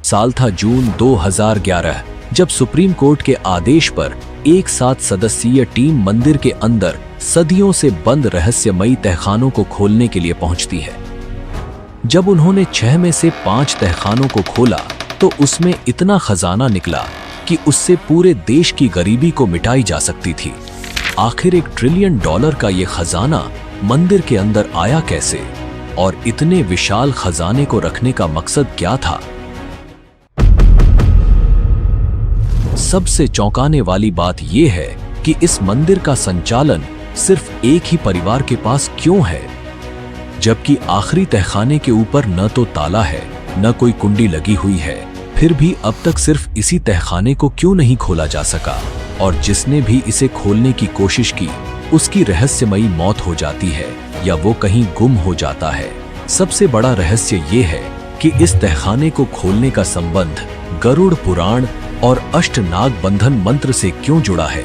साल था जून 2011, जब सुप्रीम कोर्ट के आदेश पर एक 7 सदस्यीय टीम मंदिर के अंदर सदियों से बंद रहस्यमयी तहखानों को खोलने के लिए पहुंचती है। जब उन्होंने 6 में से 5 तहखानों को खोला तो उसमें इतना खजाना निकला कि उससे पूरे देश की गरीबी को मिटाई जा सकती थी। आखिर $1 ट्रिलियन का ये खजाना मंदिर के अंदर आया कैसे, और इतने विशाल खजाने को रखने का मकसद क्या था? सबसे चौंकाने वाली बात यह है कि इस मंदिर का संचालन सिर्फ एक ही परिवार के पास क्यों है, जबकि आखिरी तहखाने के ऊपर न तो ताला है न कोई कुंडी लगी हुई है। फिर भी अब तक सिर्फ इसी तहखाने को क्यों नहीं खोला जा सका, और जिसने भी इसे खोलने की कोशिश की उसकी रहस्यमयी मौत हो जाती है या वो कहीं गुम हो जाता है। सबसे बड़ा रहस्य ये है कि इस तहखाने को खोलने का संबंध गरुड़ पुराण और अष्टनाग बंधन मंत्र से क्यों जुड़ा है।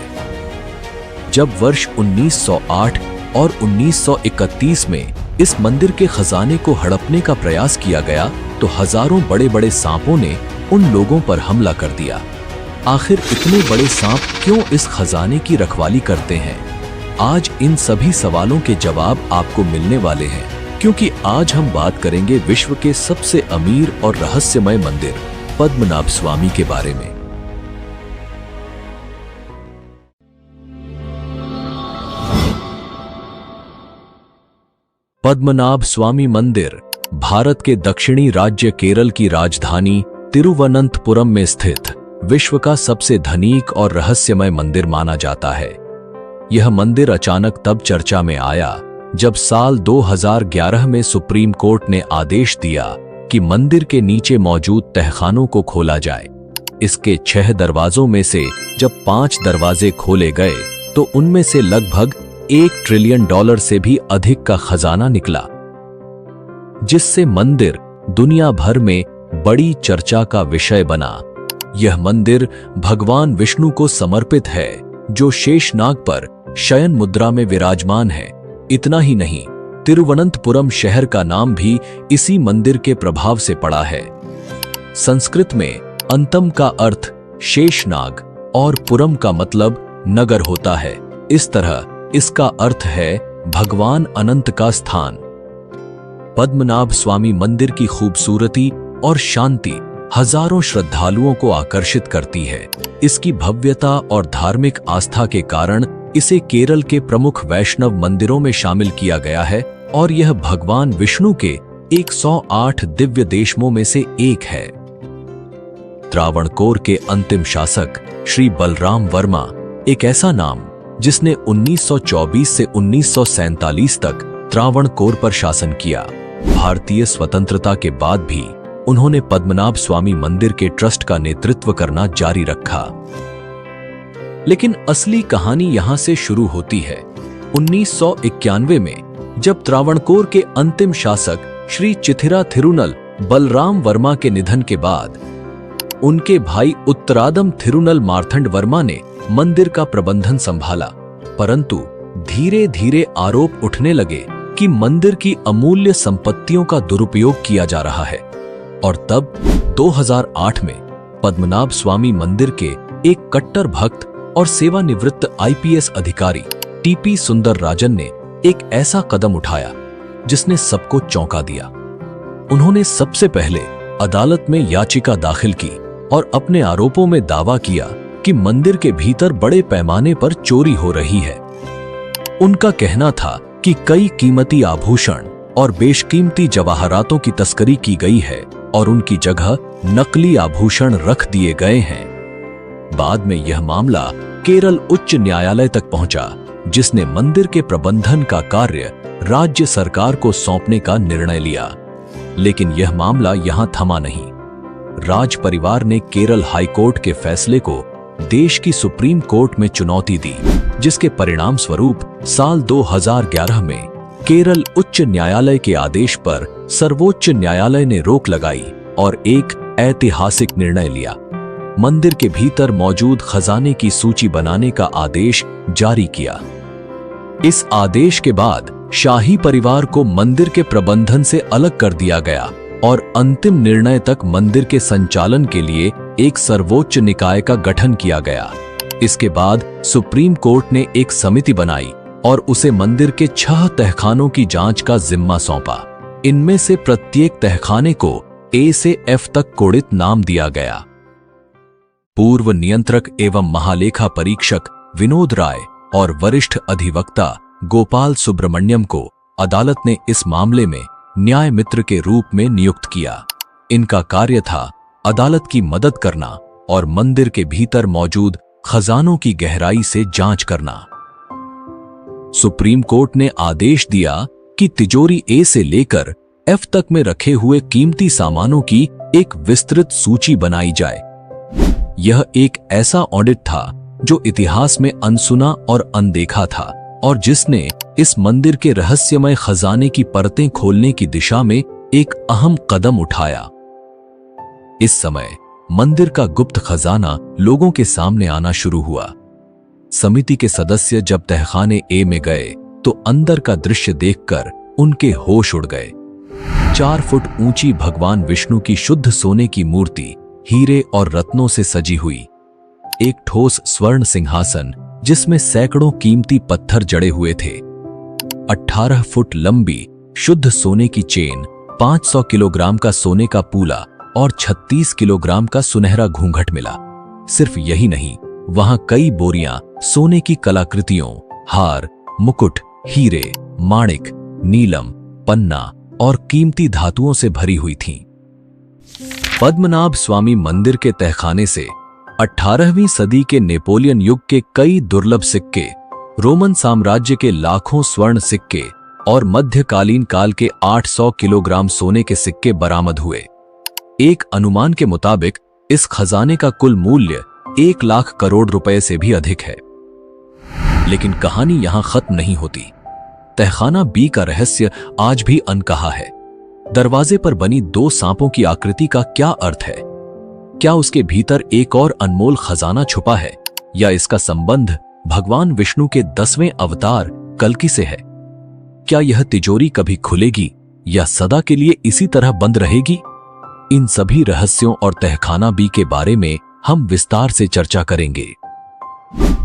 जब वर्ष 1908 और 1931 में इस मंदिर के खजाने को हड़पने का प्रयास किया गया तो हजारों बड़े बड़े सांपों ने उन लोगों पर हमला कर दिया। आखिर इतने बड़े सांप क्यों इस खजाने की रखवाली करते हैं? आज इन सभी सवालों के जवाब आपको मिलने वाले हैं, क्योंकि आज हम बात करेंगे विश्व के सबसे अमीर और रहस्यमय मंदिर पद्मनाभ स्वामी के बारे में। पद्मनाभ स्वामी मंदिर भारत के दक्षिणी राज्य केरल की राजधानी तिरुवनंतपुरम में स्थित विश्व का सबसे धनिक और रहस्यमय मंदिर माना जाता है। यह मंदिर अचानक तब चर्चा में आया जब साल 2011 में सुप्रीम कोर्ट ने आदेश दिया कि मंदिर के नीचे मौजूद तहखानों को खोला जाए। इसके 6 दरवाजों में से जब 5 दरवाजे खोले गए तो उनमें से लगभग $1 ट्रिलियन से भी अधिक का खजाना निकला, जिससे मंदिर दुनिया भर में बड़ी चर्चा का विषय बना। यह मंदिर भगवान विष्णु को समर्पित है, जो शेषनाग पर शयन मुद्रा में विराजमान है। इतना ही नहीं, तिरुवनंतपुरम शहर का नाम भी इसी मंदिर के प्रभाव से पड़ा है। संस्कृत में अंतम का अर्थ शेषनाग और पुरम का मतलब नगर होता है। इस तरह इसका अर्थ है भगवान अनंत का स्थान। पद्मनाभ स्वामी मंदिर की खूबसूरती और शांति हजारों श्रद्धालुओं को आकर्षित करती है। इसकी भव्यता और धार्मिक आस्था के कारण इसे केरल के प्रमुख वैष्णव मंदिरों में शामिल किया गया है और यह भगवान विष्णु के 108 दिव्य देशमों में से एक है। त्रावणकोर के अंतिम शासक श्री बलराम वर्मा एक ऐसा नाम जिसने 1924 से 1947 तक त्रावणकोर पर शासन किया। भारतीय स्वतंत्रता के बाद भी उन्होंने पद्मनाभ स्वामी मंदिर के ट्रस्ट का नेतृत्व करना जारी रखा। लेकिन असली कहानी यहां से शुरू होती है। 1991 में जब त्रावणकोर के अंतिम शासक श्री चिथिरा थिरुनल बलराम वर्मा के निधन के बाद उनके भाई उत्तरादम थिरुनल मार्तंड वर्मा ने मंदिर का प्रबंधन संभाला, परंतु धीरे धीरे आरोप उठने लगे कि मंदिर की अमूल्य संपत्तियों का दुरुपयोग किया जा रहा है। और तब 2008 में पद्मनाभ स्वामी मंदिर के एक कट्टर भक्त और सेवानिवृत्त IPS अधिकारी TP सुंदरराजन ने एक ऐसा कदम उठाया जिसने सबको चौंका दिया। उन्होंने सबसे पहले अदालत में याचिका दाखिल की और अपने आरोपों में दावा किया कि मंदिर के भीतर बड़े पैमाने पर चोरी हो रही है। उनका कहना था कि कई कीमती आभूषण और बेशकीमती जवाहरातों की तस्करी की गई है और उनकी जगह नकली आभूषण रख दिए गए हैं। बाद में यह मामला केरल उच्च न्यायालय तक पहुंचा, जिसने मंदिर के प्रबंधन का कार्य राज्य सरकार को सौंपने का निर्णय लिया। लेकिन यह मामला यहां थमा नहीं। राज परिवार ने केरल हाईकोर्ट के फैसले को देश की सुप्रीम कोर्ट में चुनौती दी, जिसके परिणाम स्वरूप साल 2011 में केरल उच्च न्यायालय के आदेश पर सर्वोच्च न्यायालय ने रोक लगाई और एक ऐतिहासिक निर्णय लिया। मंदिर के भीतर मौजूद खजाने की सूची बनाने का आदेश जारी किया। इस आदेश के बाद शाही परिवार को मंदिर के प्रबंधन से अलग कर दिया गया और अंतिम निर्णय तक मंदिर के संचालन के लिए एक सर्वोच्च निकाय का गठन किया गया। इसके बाद सुप्रीम कोर्ट ने एक समिति बनाई और उसे मंदिर के 6 तहखानों की जांच का जिम्मा सौंपा। इनमें से प्रत्येक तहखाने को ए से एफ तक कोडित नाम दिया गया। पूर्व नियंत्रक एवं महालेखा परीक्षक विनोद राय और वरिष्ठ अधिवक्ता गोपाल सुब्रमण्यम को अदालत ने इस मामले में न्याय मित्र के रूप में नियुक्त किया। इनका कार्य था अदालत की मदद करना और मंदिर के भीतर मौजूद खजानों की गहराई से जांच करना। सुप्रीम कोर्ट ने आदेश दिया कि तिजोरी ए से लेकर एफ तक में रखे हुए कीमती सामानों की एक विस्तृत सूची बनाई जाए। यह एक ऐसा ऑडिट था जो इतिहास में अनसुना और अनदेखा था और जिसने इस मंदिर के रहस्यमय खजाने की परतें खोलने की दिशा में एक अहम कदम उठाया। इस समय मंदिर का गुप्त खजाना लोगों के सामने आना शुरू हुआ। समिति के सदस्य जब तहखाने ए में गए तो अंदर का दृश्य देखकर उनके होश उड़ गए। 4 फुट ऊंची भगवान विष्णु की शुद्ध सोने की मूर्ति हीरे और रत्नों से सजी हुई, एक ठोस स्वर्ण सिंहासन जिसमें सैकड़ों कीमती पत्थर जड़े हुए थे, 18 फुट लंबी शुद्ध सोने की चेन, 500 किलोग्राम का सोने का पूला और 36 किलोग्राम का सुनहरा घूंघट मिला। सिर्फ यही नहीं, वहां कई बोरियां सोने की कलाकृतियों, हार, मुकुट, हीरे, माणिक, नीलम, पन्ना और कीमती धातुओं से भरी हुई थीं। पद्मनाभ स्वामी मंदिर के तहखाने से 18वीं सदी के नेपोलियन युग के कई दुर्लभ सिक्के, रोमन साम्राज्य के लाखों स्वर्ण सिक्के और मध्यकालीन काल के 800 किलोग्राम सोने के सिक्के बरामद हुए। एक अनुमान के मुताबिक इस खजाने का कुल मूल्य 1 लाख करोड़ रुपए से भी अधिक है। लेकिन कहानी यहां खत्म नहीं होती। तहखाना बी का रहस्य आज भी अनकहा है। दरवाजे पर बनी 2 सांपों की आकृति का क्या अर्थ है? क्या उसके भीतर एक और अनमोल खजाना छुपा है या इसका संबंध भगवान विष्णु के 10वें अवतार कल्कि से है? क्या यह तिजोरी कभी खुलेगी या सदा के लिए इसी तरह बंद रहेगी? इन सभी रहस्यों और तहखाना बी के बारे में हम विस्तार से चर्चा करेंगे।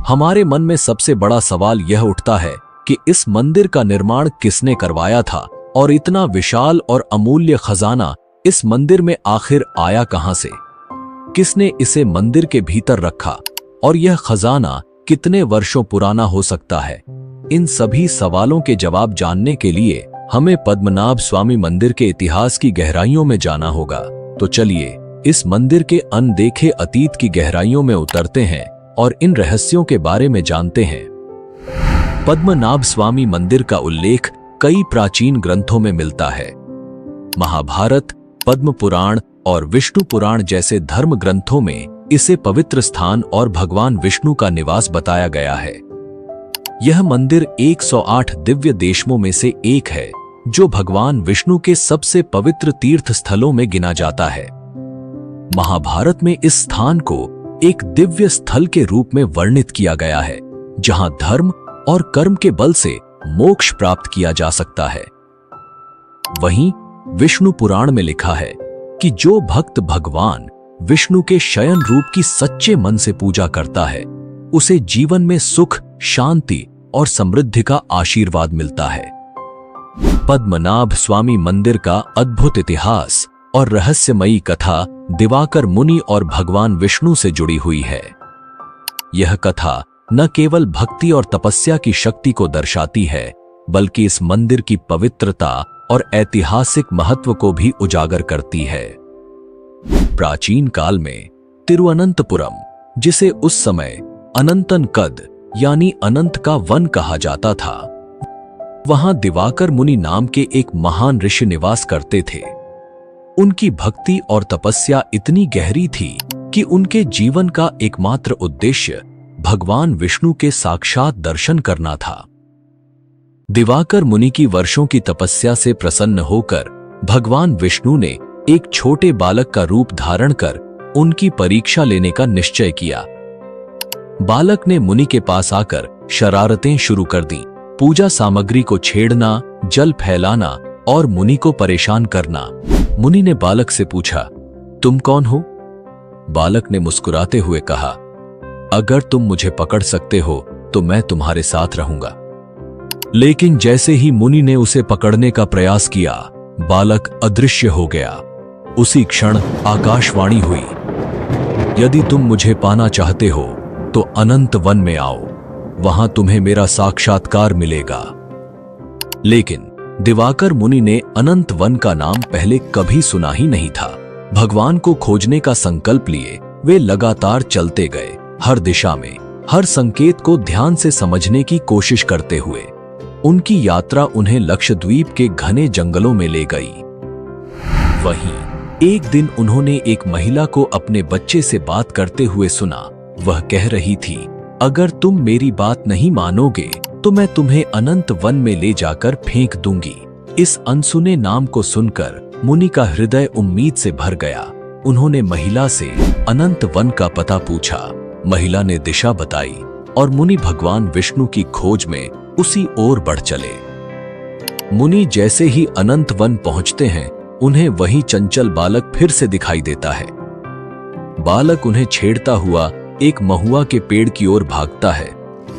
हमारे मन में सबसे बड़ा सवाल यह उठता है कि इस मंदिर का निर्माण किसने करवाया था और इतना विशाल और अमूल्य खजाना इस मंदिर में आखिर आया कहां से? किसने इसे मंदिर के भीतर रखा और यह खजाना कितने वर्षों पुराना हो सकता है? इन सभी सवालों के जवाब जानने के लिए हमें पद्मनाभ स्वामी मंदिर के इतिहास की गहराइयों में जाना होगा। तो चलिए इस मंदिर के अनदेखे अतीत की गहराइयों में उतरते हैं और इन रहस्यों के बारे में जानते हैं। पद्मनाभ स्वामी मंदिर का उल्लेख कई प्राचीन ग्रंथों में मिलता है। महाभारत, पद्म पुराण और विष्णु पुराण जैसे धर्म ग्रंथों में इसे पवित्र स्थान और भगवान विष्णु का निवास बताया गया है। यह मंदिर 108 दिव्य देशमों में से एक है जो भगवान विष्णु के सबसे पवित्र तीर्थ स्थलों में गिना जाता है। महाभारत में इस स्थान को एक दिव्य स्थल के रूप में वर्णित किया गया है जहां धर्म और कर्म के बल से मोक्ष प्राप्त किया जा सकता है। वहीं विष्णु पुराण में लिखा है कि जो भक्त भगवान विष्णु के शयन रूप की सच्चे मन से पूजा करता है उसे जीवन में सुख, शांति और समृद्धि का आशीर्वाद मिलता है। पद्मनाभ स्वामी मंदिर का अद्भुत इतिहास और रहस्यमयी कथा दिवाकर मुनि और भगवान विष्णु से जुड़ी हुई है। यह कथा न केवल भक्ति और तपस्या की शक्ति को दर्शाती है बल्कि इस मंदिर की पवित्रता और ऐतिहासिक महत्व को भी उजागर करती है। प्राचीन काल में तिरुअनंतपुरम, जिसे उस समय अनंतनकद यानी अनंत का वन कहा जाता था, वहां दिवाकर मुनि नाम के एक महान ऋषि निवास करते थे। उनकी भक्ति और तपस्या इतनी गहरी थी कि उनके जीवन का एकमात्र उद्देश्य भगवान विष्णु के साक्षात दर्शन करना था। दिवाकर मुनि की वर्षों की तपस्या से प्रसन्न होकर भगवान विष्णु ने एक छोटे बालक का रूप धारण कर उनकी परीक्षा लेने का निश्चय किया। बालक ने मुनि के पास आकर शरारतें शुरू कर दी। पूजा सामग्री को छेड़ना, जल फैलाना और मुनि को परेशान करना। मुनि ने बालक से पूछा, तुम कौन हो? बालक ने मुस्कुराते हुए कहा, अगर तुम मुझे पकड़ सकते हो तो मैं तुम्हारे साथ रहूंगा। लेकिन जैसे ही मुनि ने उसे पकड़ने का प्रयास किया, बालक अदृश्य हो गया। उसी क्षण आकाशवाणी हुई, यदि तुम मुझे पाना चाहते हो तो अनंत वन में आओ, वहां तुम्हें मेरा साक्षात्कार मिलेगा। लेकिन दिवाकर मुनि ने अनंत वन का नाम पहले कभी सुना ही नहीं था। भगवान को खोजने का संकल्प लिए वे लगातार चलते गए, हर दिशा में, हर संकेत को ध्यान से समझने की कोशिश करते हुए। उनकी यात्रा उन्हें लक्षद्वीप के घने जंगलों में ले गई। वहीं एक दिन उन्होंने एक महिला को अपने बच्चे से बात करते हुए सुना। वह कह रही थी, अगर तुम मेरी बात नहीं मानोगे तो मैं तुम्हें अनंत वन में ले जाकर फेंक दूंगी। इस अनसुने नाम को सुनकर मुनि का हृदय उम्मीद से भर गया। उन्होंने महिला से अनंत वन का पता पूछा। महिला ने दिशा बताई और मुनि भगवान विष्णु की खोज में उसी ओर बढ़ चले। मुनि जैसे ही अनंत वन पहुंचते हैं, उन्हें वही चंचल बालक फिर से दिखाई देता है। बालक उन्हें छेड़ता हुआ एक महुआ के पेड़ की ओर भागता है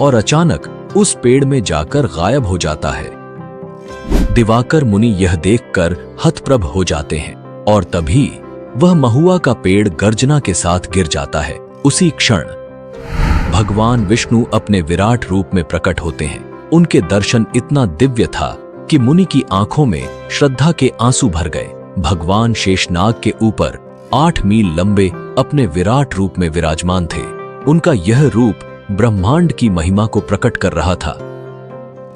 और अचानक उस पेड़ में जाकर गायब हो जाता है। दिवाकर मुनि यह देखकर हतप्रभ हो जाते हैं और तभी वह महुआ का पेड़ गर्जना के साथ गिर जाता है। उसी क्षण भगवान विष्णु अपने विराट रूप में प्रकट होते हैं। उनके दर्शन इतना दिव्य था कि मुनि की आंखों में श्रद्धा के आंसू भर गए। भगवान शेषनाग के ऊपर 8 मील लंबे अपने विराट रूप में विराजमान थे। उनका यह रूप ब्रह्मांड की महिमा को प्रकट कर रहा था।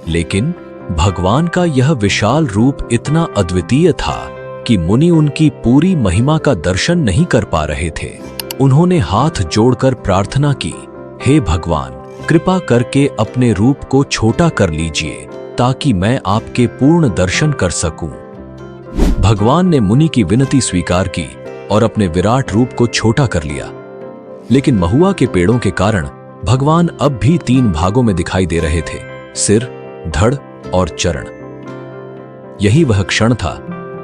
लेकिन भगवान का यह विशाल रूप इतना अद्वितीय था कि मुनि उनकी पूरी महिमा का दर्शन नहीं कर पा रहे थे। उन्होंने हाथ जोड़कर प्रार्थना की, हे भगवान, कृपा करके अपने रूप को छोटा कर लीजिए ताकि मैं आपके पूर्ण दर्शन कर सकूं। भगवान ने मुनि की विनती स्वीकार की और अपने विराट रूप को छोटा कर लिया। लेकिन महुआ के पेड़ों के कारण भगवान अब भी 3 भागों में दिखाई दे रहे थे, सिर, धड़ और चरण। यही वह क्षण था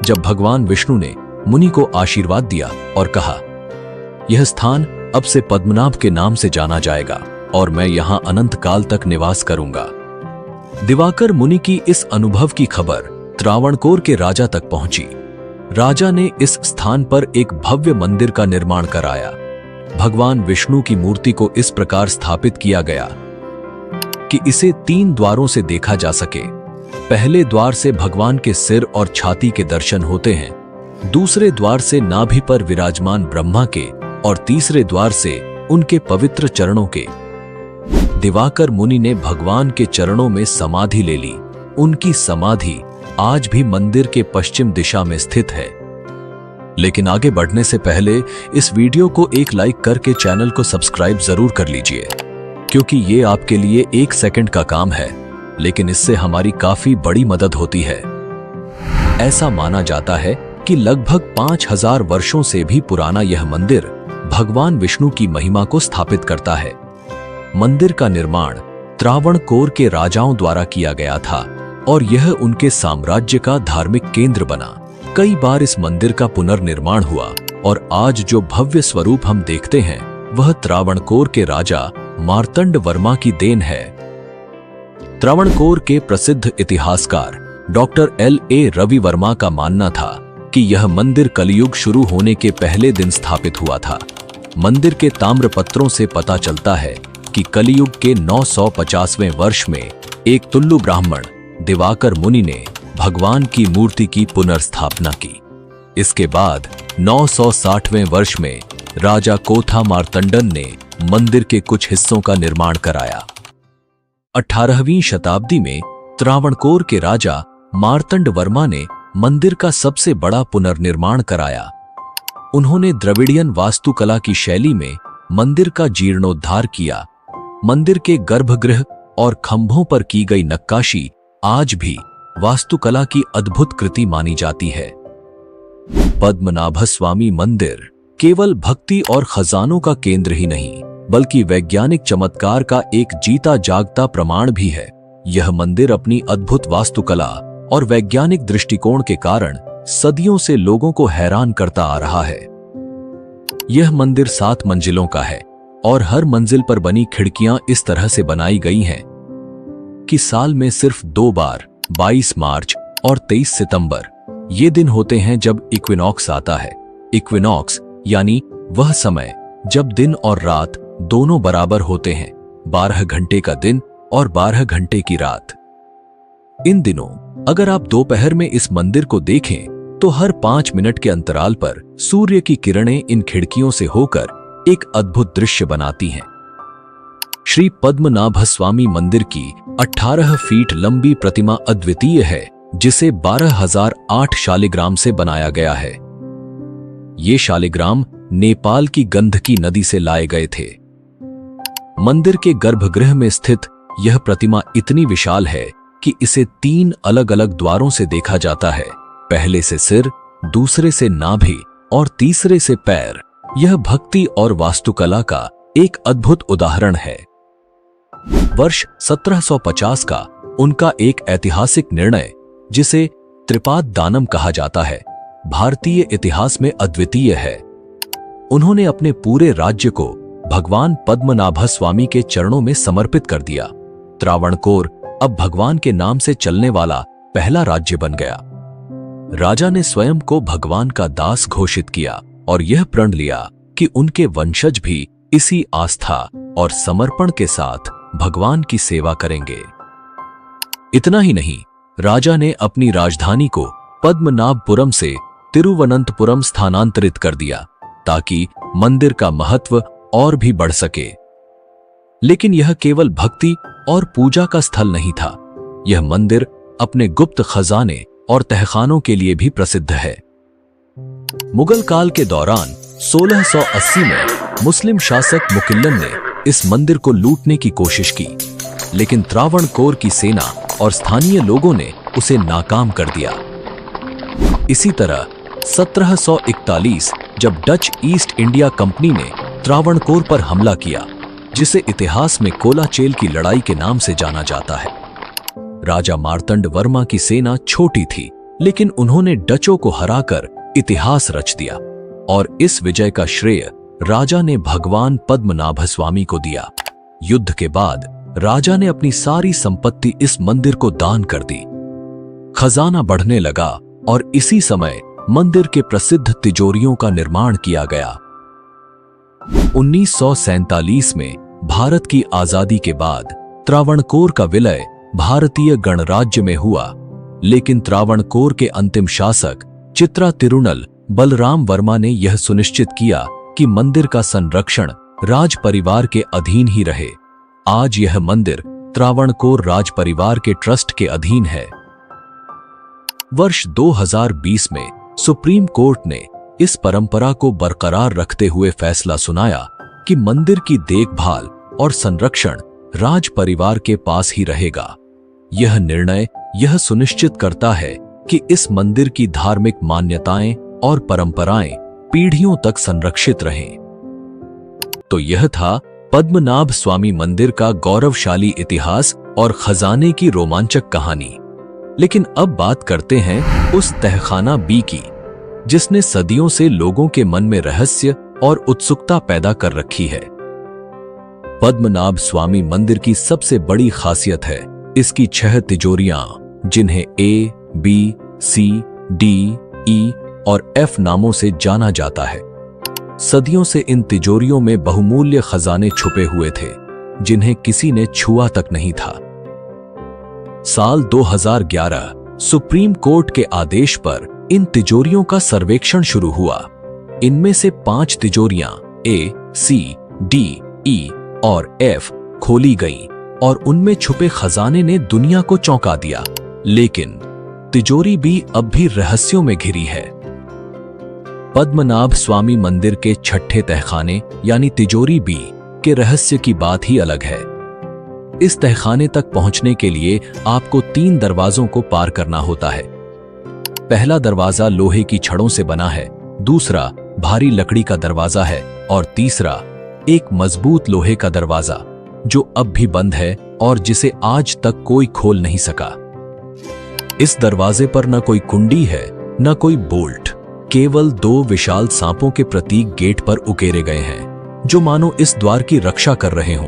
जब भगवान विष्णु ने मुनि को आशीर्वाद दिया और कहा, यह स्थान अब से पद्मनाभ के नाम से जाना जाएगा और मैं यहां अनंत काल तक निवास करूंगा। दिवाकर मुनि की इस अनुभव की खबर त्रावणकोर के राजा तक पहुंची। राजा ने इस स्थान पर एक भव्य मंदिर का निर्माण कराया। भगवान विष्णु की मूर्ति को इस प्रकार स्थापित किया गया कि इसे 3 द्वारों से देखा जा सके। पहले द्वार से भगवान के सिर और छाती के दर्शन होते हैं, दूसरे द्वार से नाभि पर विराजमान ब्रह्मा के और तीसरे द्वार से उनके पवित्र चरणों के। दिवाकर मुनि ने भगवान के चरणों में समाधि ले ली। उनकी समाधि आज भी मंदिर के पश्चिम दिशा में स्थित है। लेकिन आगे बढ़ने से पहले इस वीडियो को एक लाइक करके चैनल को सब्सक्राइब जरूर कर लीजिए, क्योंकि ये आपके लिए 1 सेकंड का काम है, लेकिन इससे हमारी काफी बड़ी मदद होती है। ऐसा माना जाता है कि लगभग 5000 वर्षों से भी पुराना यह मंदिर भगवान विष्णु की महिमा को स्थापित करता है। मंदिर का निर्माण त्रावणकोर के राजाओं द्वारा किया गया था और यह उनके साम्राज्य का धार्मिक केंद्र बना। कई बार इस मंदिर का पुनर्निर्माण हुआ और आज जो भव्य स्वरूप हम देखते हैं वह त्रावणकोर के राजा मार्तंड वर्मा की देन है। त्रावणकोर के प्रसिद्ध इतिहासकार डॉक्टर L.A. रवि वर्मा का मानना था कि यह मंदिर कलयुग शुरू होने के पहले दिन स्थापित हुआ था। मंदिर के ताम्रपत्रों से पता चलता है कि कलयुग के 950वें वर्ष में एक तुल्लु ब्राह्मण दिवाकर मुनि ने भगवान की मूर्ति की पुनर्स्थापना की। इसके बाद 960वें वर्ष में राजा कोथा मार्तंडन ने मंदिर के कुछ हिस्सों का निर्माण कराया। 18वीं शताब्दी में त्रावणकोर के राजा मार्तंड वर्मा ने मंदिर का सबसे बड़ा पुनर्निर्माण कराया। उन्होंने द्रविडियन वास्तुकला की शैली में मंदिर का जीर्णोद्धार किया। मंदिर के गर्भगृह और खंभों पर की गई नक्काशी आज भी वास्तुकला की अद्भुत कृति मानी जाती है। पद्मनाभ स्वामी मंदिर केवल भक्ति और खजानों का केंद्र ही नहीं, बल्कि वैज्ञानिक चमत्कार का एक जीता जागता प्रमाण भी है। यह मंदिर अपनी अद्भुत वास्तुकला और वैज्ञानिक दृष्टिकोण के कारण सदियों से लोगों को हैरान करता आ रहा है। यह मंदिर 7 मंजिलों का है और हर मंजिल पर बनी खिड़कियां इस तरह से बनाई गई हैं कि साल में सिर्फ 2 बार 22 मार्च और 23 सितंबर ये दिन होते हैं जब इक्विनॉक्स आता है। इक्विनॉक्स यानी वह समय जब दिन और रात दोनों बराबर होते हैं, 12 घंटे का दिन और 12 घंटे की रात। इन दिनों अगर आप दोपहर में इस मंदिर को देखें तो हर 5 मिनट के अंतराल पर सूर्य की किरणें इन खिड़कियों से होकर एक अद्भुत दृश्य बनाती हैं। श्री पद्मनाभ स्वामी मंदिर की 18 फीट लंबी प्रतिमा अद्वितीय है, जिसे 12,008 शालिग्राम से बनाया गया है। ये शालिग्राम नेपाल की गंधकी नदी से लाए गए थे। मंदिर के गर्भगृह में स्थित यह प्रतिमा इतनी विशाल है कि इसे 3 अलग अलग द्वारों से देखा जाता है। पहले से सिर, दूसरे से नाभि और तीसरे से पैर। यह भक्ति और वास्तुकला का एक अद्भुत उदाहरण है। वर्ष 1750 का उनका एक ऐतिहासिक निर्णय, जिसे त्रिपाद दानम कहा जाता है, भारतीय इतिहास में अद्वितीय है। उन्होंने अपने पूरे राज्य को भगवान पद्मनाभ स्वामी के चरणों में समर्पित कर दिया। त्रावणकोर अब भगवान के नाम से चलने वाला पहला राज्य बन गया। राजा ने स्वयं को भगवान का दास घोषित किया और यह प्रण लिया कि उनके वंशज भी इसी आस्था और समर्पण के साथ भगवान की सेवा करेंगे। इतना ही नहीं, राजा ने अपनी राजधानी को पद्मनाभपुरम से तिरुवनंतपुरम स्थानांतरित कर दिया ताकि मंदिर का महत्व और भी बढ़ सके। लेकिन यह केवल भक्ति और पूजा का स्थल नहीं था। यह मंदिर अपने गुप्त खजाने और तहखानों के लिए भी प्रसिद्ध है। मुगल काल के दौरान 1680 में मुस्लिम शासक मुकिल्लन ने इस मंदिर को लूटने की कोशिश की, लेकिन त्रावणकोर की सेना और स्थानीय लोगों ने उसे नाकाम कर दिया। इसी तरह 1741 जब डच ईस्ट इंडिया कंपनी ने त्रावणकोर पर हमला किया, जिसे इतिहास में कोलाचेल की लड़ाई के नाम से जाना जाता है। राजा मार्तंड वर्मा की सेना छोटी थी, लेकिन उन्होंने डचों को हराकर इतिहास रच दिया और इस विजय का श्रेय राजा ने भगवान पद्मनाभ स्वामी को दिया। युद्ध के बाद राजा ने अपनी सारी संपत्ति इस मंदिर को दान कर दी। खजाना बढ़ने लगा और इसी समय मंदिर के प्रसिद्ध तिजोरियों का निर्माण किया गया। 1947 में भारत की आजादी के बाद त्रावणकोर का विलय भारतीय गणराज्य में हुआ, लेकिन त्रावणकोर के अंतिम शासक चित्रा तिरुनल बलराम वर्मा ने यह सुनिश्चित किया कि मंदिर का संरक्षण राज परिवार के अधीन ही रहे। आज यह मंदिर त्रावणकोर राज परिवार के ट्रस्ट के अधीन है। वर्ष 2020 में सुप्रीम कोर्ट ने इस परंपरा को बरकरार रखते हुए फैसला सुनाया कि मंदिर की देखभाल और संरक्षण राज परिवार के पास ही रहेगा। यह निर्णय यह सुनिश्चित करता है कि इस मंदिर की धार्मिक मान्यताएं और परंपराएं पीढ़ियों तक संरक्षित रहें। तो यह था पद्मनाभ स्वामी मंदिर का गौरवशाली इतिहास और खजाने की रोमांचक कहानी। लेकिन अब बात करते हैं उस तहखाना बी की, जिसने सदियों से लोगों के मन में रहस्य और उत्सुकता पैदा कर रखी है। पद्मनाभ स्वामी मंदिर की सबसे बड़ी खासियत है इसकी 6 तिजोरियां, जिन्हें A, B, C, D, E और F नामों से जाना जाता है। सदियों से इन तिजोरियों में बहुमूल्य खजाने छुपे हुए थे, जिन्हें किसी ने छुआ तक नहीं था। साल 2011 सुप्रीम कोर्ट के आदेश पर इन तिजोरियों का सर्वेक्षण शुरू हुआ। इनमें से 5 तिजोरियां A, C, D, E और F खोली गईं और उनमें छुपे खजाने ने दुनिया को चौंका दिया। लेकिन तिजोरी भी अब भी रहस्यों में घिरी है। पद्मनाभ स्वामी मंदिर के 6ठे तहखाने यानी तिजोरी बी के रहस्य की बात ही अलग है। इस तहखाने तक पहुंचने के लिए आपको 3 दरवाजों को पार करना होता है। पहला दरवाजा लोहे की छड़ों से बना है, दूसरा भारी लकड़ी का दरवाजा है और तीसरा एक मजबूत लोहे का दरवाजा जो अब भी बंद है और जिसे आज तक कोई खोल नहीं सका। इस दरवाजे पर न कोई कुंडी है न कोई बोल्ट, केवल 2 विशाल सांपों के प्रतीक गेट पर उकेरे गए हैं, जो मानो इस द्वार की रक्षा कर रहे हों।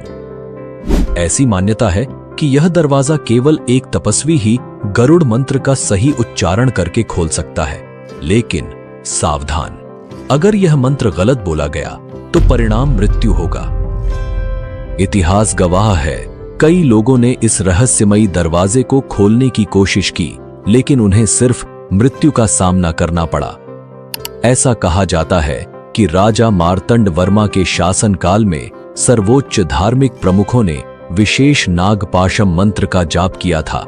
ऐसी मान्यता है कि यह दरवाजा केवल एक तपस्वी ही गरुड़ मंत्र का सही उच्चारण करके खोल सकता है। लेकिन सावधान, अगर यह मंत्र गलत बोला गया तो परिणाम मृत्यु होगा। इतिहास गवाह है, कई लोगों ने इस रहस्यमयी दरवाजे को खोलने की कोशिश की, लेकिन उन्हें सिर्फ मृत्यु का सामना करना पड़ा। ऐसा कहा जाता है कि राजा मार्तंड वर्मा के शासनकाल में सर्वोच्च धार्मिक प्रमुखों ने विशेष नागपाशम मंत्र का जाप किया था,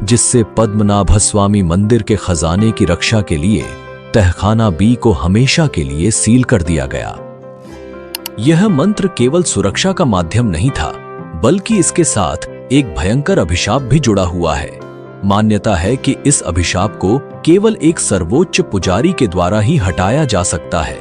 जिससे पद्मनाभ स्वामी मंदिर के खजाने की रक्षा के लिए तहखाना बी को हमेशा के लिए सील कर दिया गया। यह मंत्र केवल सुरक्षा का माध्यम नहीं था, बल्कि इसके साथ एक भयंकर अभिशाप भी जुड़ा हुआ है। मान्यता है कि इस अभिशाप को केवल एक सर्वोच्च पुजारी के द्वारा ही हटाया जा सकता है।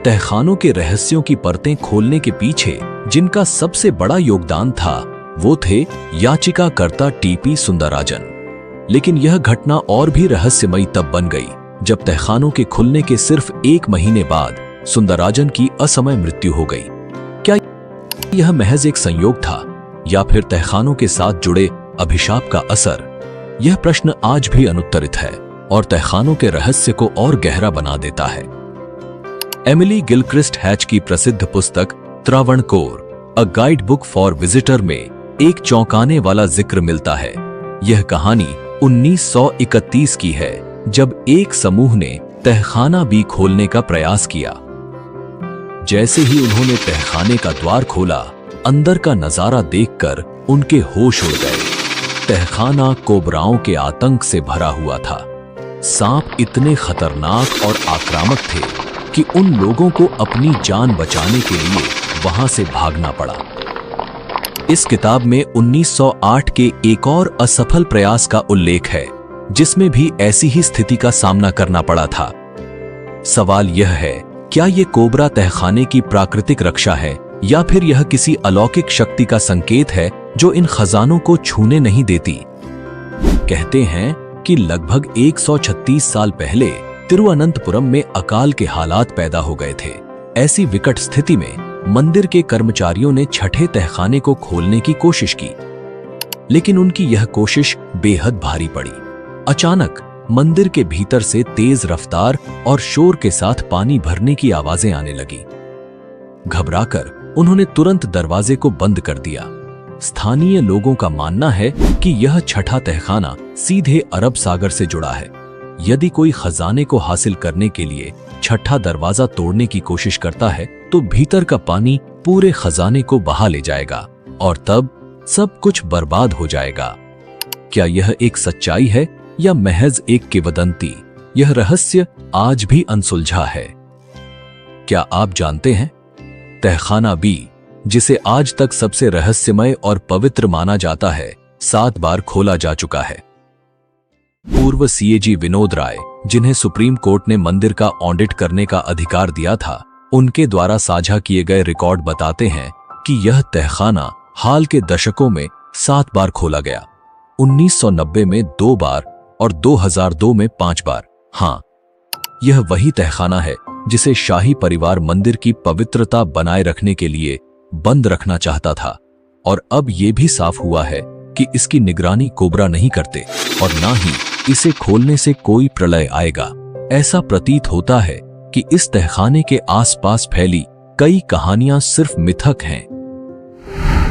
तहखानों के रहस्यों की परतें खोलने के पीछे जिनका सबसे बड़ा योगदान था, वो थे याचिकाकर्ता टीपी सुंदराजन। लेकिन यह घटना और भी रहस्यमयी तब बन गई जब तहखानों के खुलने के सिर्फ 1 महीने बाद सुंदराजन की असमय मृत्यु हो गई। क्या यह महज एक संयोग था या फिर तहखानों के साथ जुड़े अभिशाप का असर? यह प्रश्न आज भी अनुत्तरित है और तहखानों के रहस्य को और गहरा बना देता है। एमिली गिलक्रिस्ट हैच की प्रसिद्ध पुस्तक Travancore a guide book for visitor में एक चौंकाने वाला जिक्र मिलता है। यह कहानी 1931 की है, जब एक समूह ने तहखाना बी खोलने का प्रयास किया। जैसे ही उन्होंने तहखाने का द्वार खोला, अंदर का नजारा देखकर उनके होश उड़ गए। तहखाना कोबराओं के आतंक से भरा हुआ था। सांप इतने खतरनाक और आक्रामक थे कि उन लोगों को अपनी जान बचाने के लिए वहां से भागना पड़ा। इस किताब में 1908 के एक और असफल प्रयास का उल्लेख है, जिसमें भी ऐसी ही स्थिति का सामना करना पड़ा था। सवाल यह है, क्या यह कोबरा तहखाने की प्राकृतिक रक्षा है या फिर यह किसी अलौकिक शक्ति का संकेत है जो इन खजानों को छूने नहीं देती? कहते हैं कि लगभग 136 साल पहले तिरुवनंतपुरम में अकाल के हालात पैदा हो गए थे। ऐसी विकट स्थिति में मंदिर के कर्मचारियों ने छठे तहखाने को खोलने की कोशिश की, लेकिन उनकी यह कोशिश बेहद भारी पड़ी। अचानक मंदिर के भीतर से तेज रफ्तार और शोर के साथ पानी भरने की आवाजें आने लगी। घबराकर उन्होंने तुरंत दरवाजे को बंद कर दिया। स्थानीय लोगों का मानना है कि यह छठा तहखाना सीधे अरब सागर से जुड़ा है। यदि कोई खजाने को हासिल करने के लिए छठा दरवाजा तोड़ने की कोशिश करता है, तो भीतर का पानी पूरे खजाने को बहा ले जाएगा और तब सब कुछ बर्बाद हो जाएगा। क्या यह एक सच्चाई है या महज एक किंवदंती? यह रहस्य आज भी अनसुलझा है। क्या आप जानते हैं, तहखाना बी, जिसे आज तक सबसे रहस्यमय और पवित्र माना जाता है, 7 बार खोला जा चुका है। पूर्व सीएजी विनोद राय, जिन्हें सुप्रीम कोर्ट ने मंदिर का ऑडिट करने का अधिकार दिया था, उनके द्वारा साझा किए गए रिकॉर्ड बताते हैं कि यह तहखाना हाल के दशकों में 7 बार खोला गया। 1990 में 2 बार और 2002 में 5 बार। हाँ, यह वही तहखाना है जिसे शाही परिवार मंदिर की पवित्रता बनाए रखने के लिए बंद रखना चाहता था, और अब यह भी साफ हुआ है कि इसकी निगरानी कोबरा नहीं करते और ना ही इसे खोलने से कोई प्रलय आएगा। ऐसा प्रतीत होता है कि इस तहखाने के आसपास फैली कई कहानियां सिर्फ मिथक हैं।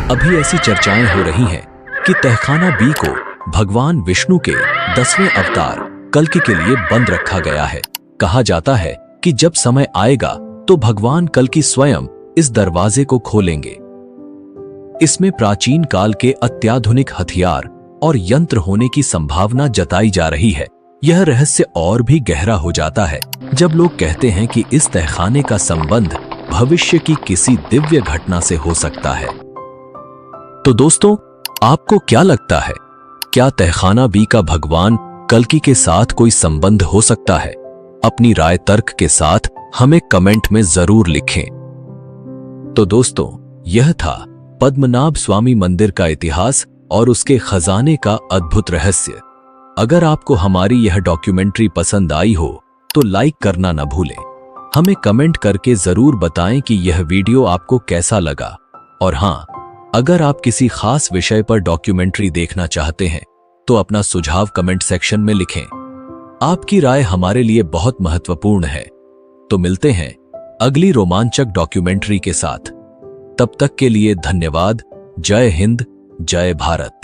अभी ऐसी चर्चाएं हो रही हैं कि तहखाना बी को भगवान विष्णु के 10वें अवतार कल्कि के लिए बंद रखा गया है। कहा जाता है कि जब समय आएगा तो भगवान कल्कि स्वयं इस दरवाजे को खोलेंगे। इसमें प्राचीन काल के अत्याधुनिक हथियार और यंत्र होने की संभावना जताई जा रही है। यह रहस्य और भी गहरा हो जाता है जब लोग कहते हैं कि इस तहखाने का संबंध भविष्य की किसी दिव्य घटना से हो सकता है। तो दोस्तों, आपको क्या लगता है, क्या तहखाना बी का भगवान कल्कि के साथ कोई संबंध हो सकता है? अपनी राय तर्क के साथ हमें कमेंट में जरूर लिखें। तो दोस्तों, यह था पद्मनाभ स्वामी मंदिर का इतिहास और उसके खजाने का अद्भुत रहस्य। अगर आपको हमारी यह डॉक्यूमेंट्री पसंद आई हो तो लाइक करना न भूलें। हमें कमेंट करके जरूर बताएं कि यह वीडियो आपको कैसा लगा। और हाँ, अगर आप किसी खास विषय पर डॉक्यूमेंट्री देखना चाहते हैं तो अपना सुझाव कमेंट सेक्शन में लिखें। आपकी राय हमारे लिए बहुत महत्वपूर्ण है। तो मिलते हैं अगली रोमांचक डॉक्यूमेंट्री के साथ। तब तक के लिए धन्यवाद। जय हिंद, जय भारत।